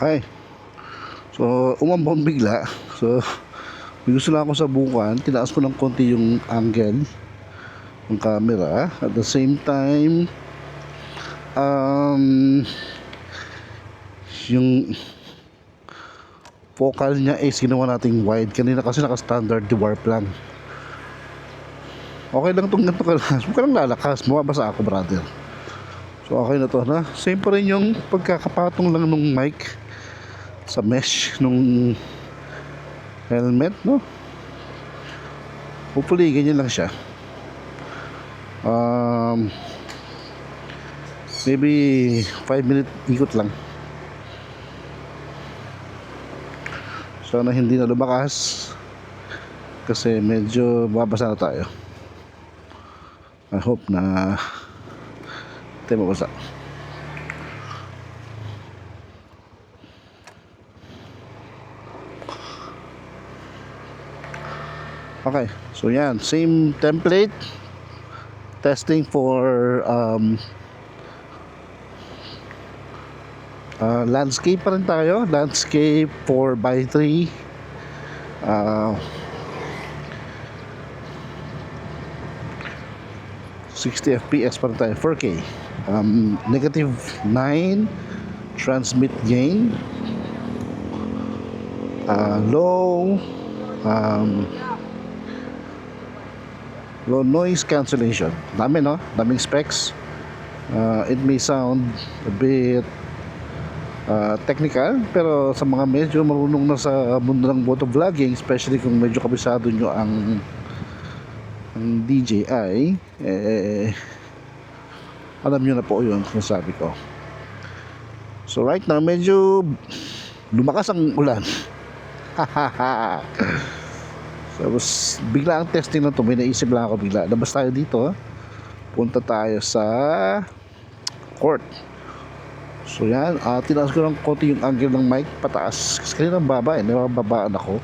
Okay. So, umambon bigla. So, may gusto lang ako sa bukan. Tinaas ko ng konti yung angle ng camera. At the same time, yung focal niya ginawa nating wide. Kanina kasi naka-standard dwarf lang. Okay lang itong ganito kalakas. Huwag ka lang lalakas. Mababasa ako, brother. So, okay na to na. Same pa rin yung pagkakapatong lang ng mic sa mesh nung helmet, no? Hopefully ganyan lang siya. Maybe 5-minute ikot lang. Sana hindi na lumakas kasi medyo babasa na tayo. I hope na tayo mabasa. Okay, so yan, same template. Testing for landscape pa rin tayo. Landscape 4x3. 60 fps pa rin tayo. 4K. -9 transmit gain. Low noise cancellation. Dami, no? Daming specs. It may sound a bit technical, pero sa mga medyo marunong na sa mundo ng motovlogging, especially kung medyo kabisado nyo ang DJI, alam nyo na po yung sinasabi ko. So right now, medyo lumakas ang ulan. Tapos bigla ang testing na to, may naisip lang ako bigla. Labas tayo dito, punta tayo sa court. So yan, tinaas ko ng konti yung angle ng mic pataas. Kasi kanina baba nabababaan ako.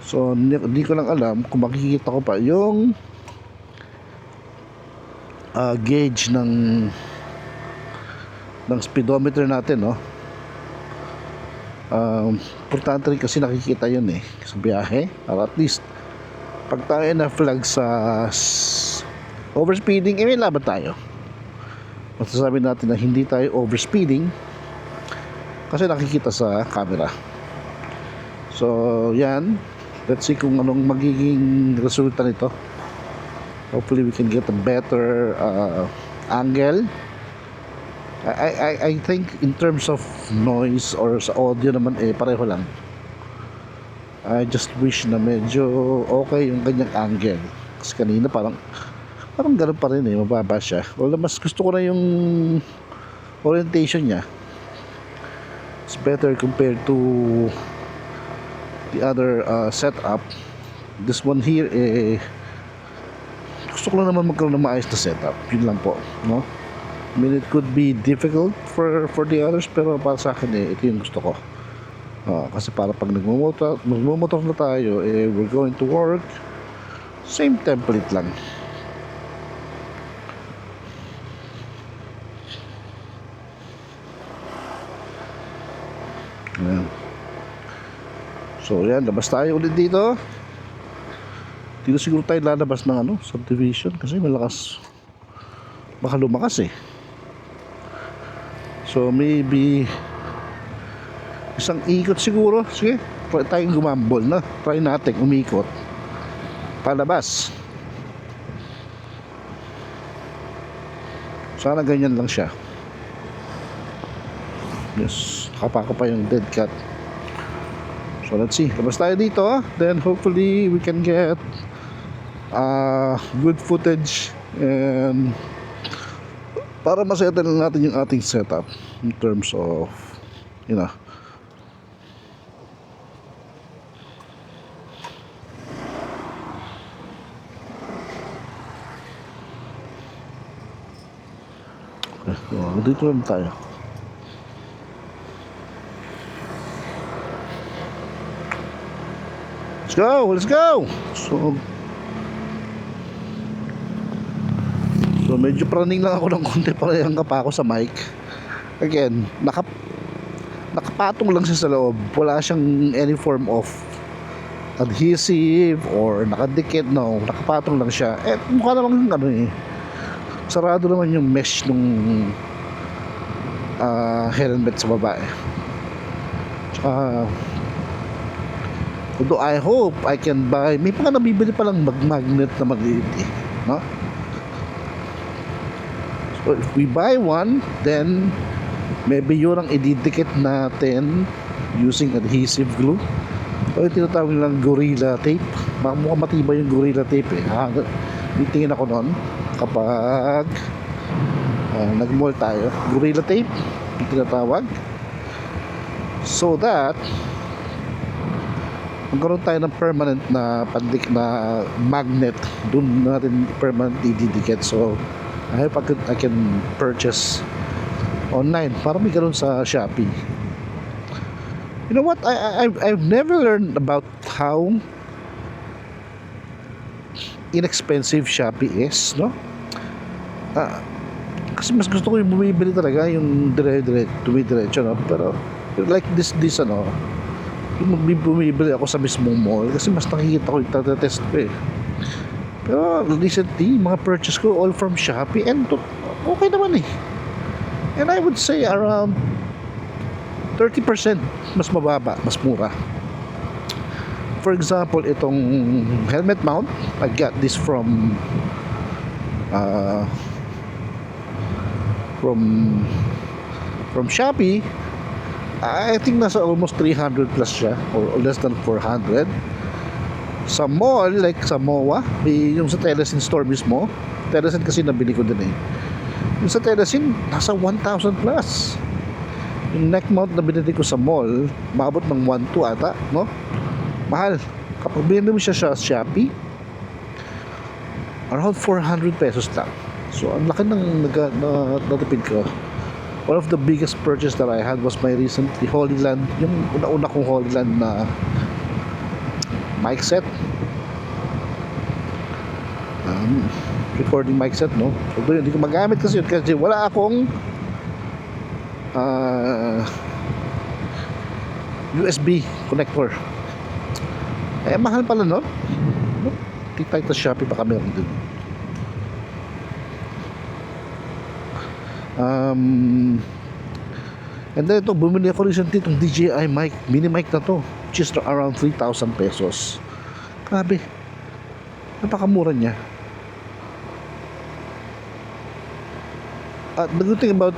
So hindi ko lang alam kung makikita ko pa yung gauge ng speedometer natin, no? Importante rin kasi nakikita yun sa biyahe, or at least pag tayo na flag sa overspeeding, may laban tayo. Masasabi natin na hindi tayo overspeeding kasi nakikita sa camera. So yan, let's see kung anong magiging resulta nito. Hopefully we can get a better angle. I think in terms of noise or sa audio naman pareho lang. I just wish na medyo okay yung kanyang angle. Kasi kanina parang ganun pa rin mababa siya. Wala, mas gusto ko na yung orientation niya. It's better compared to the other setup. This one here gusto ko lang naman magkaroon ng maayos na setup. Yun lang po, no? I mean, it could be difficult for the others, pero para sa akin ito yung gusto ko. Kasi para pag magmumotor na tayo, we're going to work, same template lang. Ayan. So yan, labas tayo ulit dito. Dito siguro tayo lalabas ng subdivision kasi malakas, baka lumakas So maybe isang ikot siguro. Sige, try tayong gumambol na. Try natin umikot palabas. Sana ganyan lang siya. Yes, kapako pa yung dead cat. So let's see, labas tayo dito. Then hopefully we can get good footage and para masettle natin yung ating setup in terms of dito lang tayo. Let's go. So medyo praning lang ako ng konti para yung kapa ako sa mic. Again, nakapatong lang siya sa loob, wala siyang any form of adhesive or nakadikit. No, nakapatong lang siya. Mukha namang ano sarado naman yung mesh nung helmet sa babae. Tsaka although I hope I can buy, may mga nabibili palang magnet na maliit no? So if we buy one, then maybe yun ang ididikit natin using adhesive glue. O yung tinatawag nilang Gorilla Tape. Mukhang matibay yung Gorilla Tape titingin ako nun kapag nag-mall tayo. Gorilla Tape yung tinatawag, so that magkaroon tayo ng permanent na pandik na magnet, doon natin permanent ididikit. So I hope I can purchase online para may ganun sa Shopee. You know what, I've never learned about how inexpensive Shopee is, no? Kasi mas gusto ko yung bumibili talaga yung dire-diretso, no? Pero like this ano, yung bumibili ako sa mismong mall kasi mas nakikita ko yung tatetest ko Pero recently, mga purchase ko all from Shopee, and okay naman and I would say around 30% mas mababa, mas mura. For example, itong helmet mount, I got this from Shopee. I think nasa almost 300 plus siya, or less than 400. Sa mall, like sa MOA, yung sa Telesin store mismo, Telesin kasi nabili ko din yung sa Telesin, nasa 1,000 plus. Yung neck mount na binili ko sa mall, maabot ng 1,200 ata, no? Mahal. Kapag binili mo siya sa Shopee, around 400 pesos lang. So ang laki ng natipid ko. One of the biggest purchase that I had was my recently Holy Land, yung una-una kong Holy Land na mic set, recording mic set, no? Although hindi ko magamit kasi wala akong USB connector. Mahal pala, no? Titay sa Shopee baka meron din. And then ito, bumili ako recently itong DJI mic, mini mic na to, which is around 3,000 pesos. Grabe, napakamura niya. The good thing about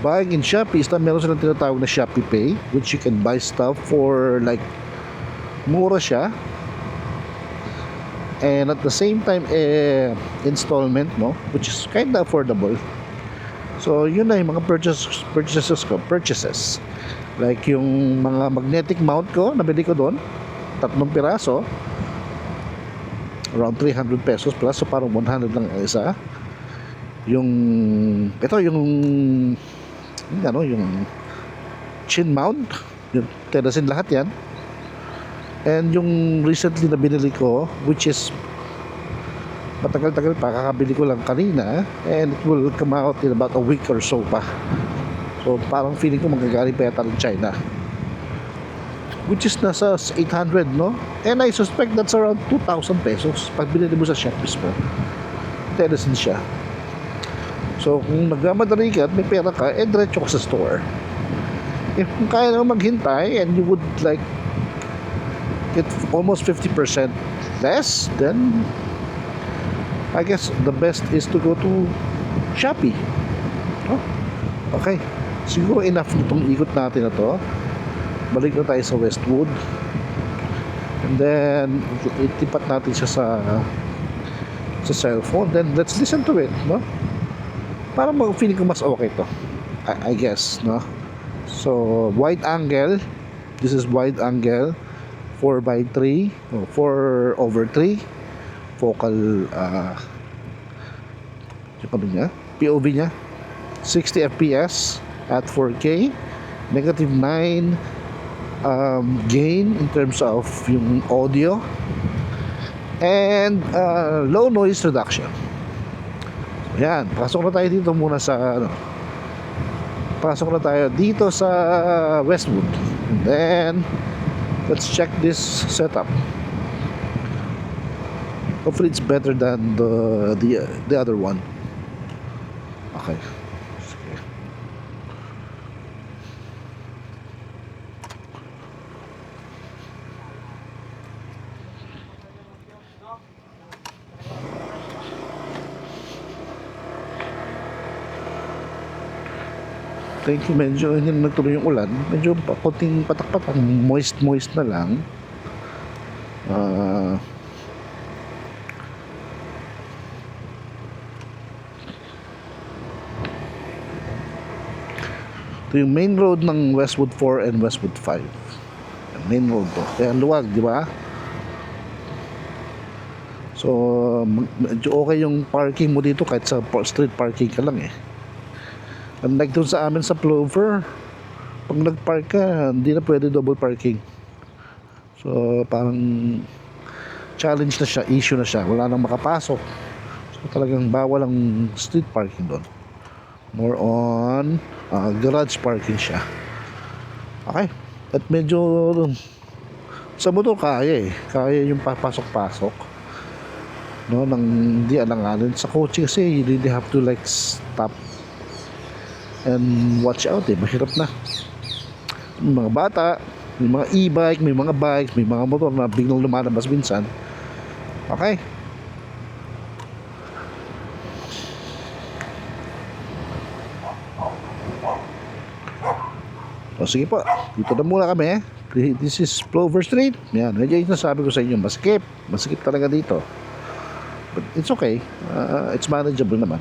buying in Shopee is na meron silang tinatawag na Shopee Pay, which you can buy stuff for like mura siya, and at the same time installment, no, which is kind of affordable. So yun na yung mga purchases like yung mga magnetic mount ko, nabili ko doon 3 piraso, around 300 pesos plus, so parang 100 lang ang isa. Yung yung chin mount, yung Telesin, lahat yan. And yung recently na binili ko, which is matagal-tagal pa, kakabili ko lang kanina, and it will come out in about a week or so pa. So parang feeling ko magagaling pa yata ng China, which is nasa 800, no? And I suspect that's around 2,000 pesos pag binili mo sa shop mismo. Telesin siya. So kung nagmamadali ka at may pera ka, diretso ka sa store. If kung kaya na maghintay and you would like get almost 50% less, then I guess the best is to go to Shopee. Okay, siguro enough nitong ikot natin na to. Balik na tayo sa Westwood, and then itipat natin siya sa cellphone. Then let's listen to it, no? Para mag-feeling ko mas okay to, I guess, no? So wide angle, this is wide angle, 4x3 or 4/3 focal, yung niya, POV niya 60 fps at 4K, -9 gain in terms of yung audio, and low noise reduction. Yan, pasok na tayo dito muna sa pasok na tayo dito sa Westwood. And then let's check this setup. Hopefully it's better than the other one. Okay. Sige. Thank you, medyo hindi na nagtuloy yung ulan. Medyo konting patak-patak, moist na lang. Ito yung main road ng Westwood 4 and Westwood 5. Main road to. Kaya luwag, di ba? So, medyo okay yung parking mo dito kahit sa street parking ka lang eh. Unlike dun sa amin sa Plover, pag nag-park ka, hindi na pwede double parking. So, parang challenge na siya, issue na siya. Wala nang makapasok. So, talagang bawal ang street parking doon. More on garage parking siya. Okay. At medyo sa motor kaya eh. Kaya yung papasok-pasok. No, nang hindi alanganin. Sa kotse kasi you really have to like stop and watch out eh. Mahirap na. May mga bata, may mga e-bike, may mga bikes, may mga motor na biglang lumalabas minsan. Okay. O sige po, dito na muna kami. This is Plover Street. Yan, medyo yung sabi ko sa inyo, masikip talaga dito. But it's okay, it's manageable naman.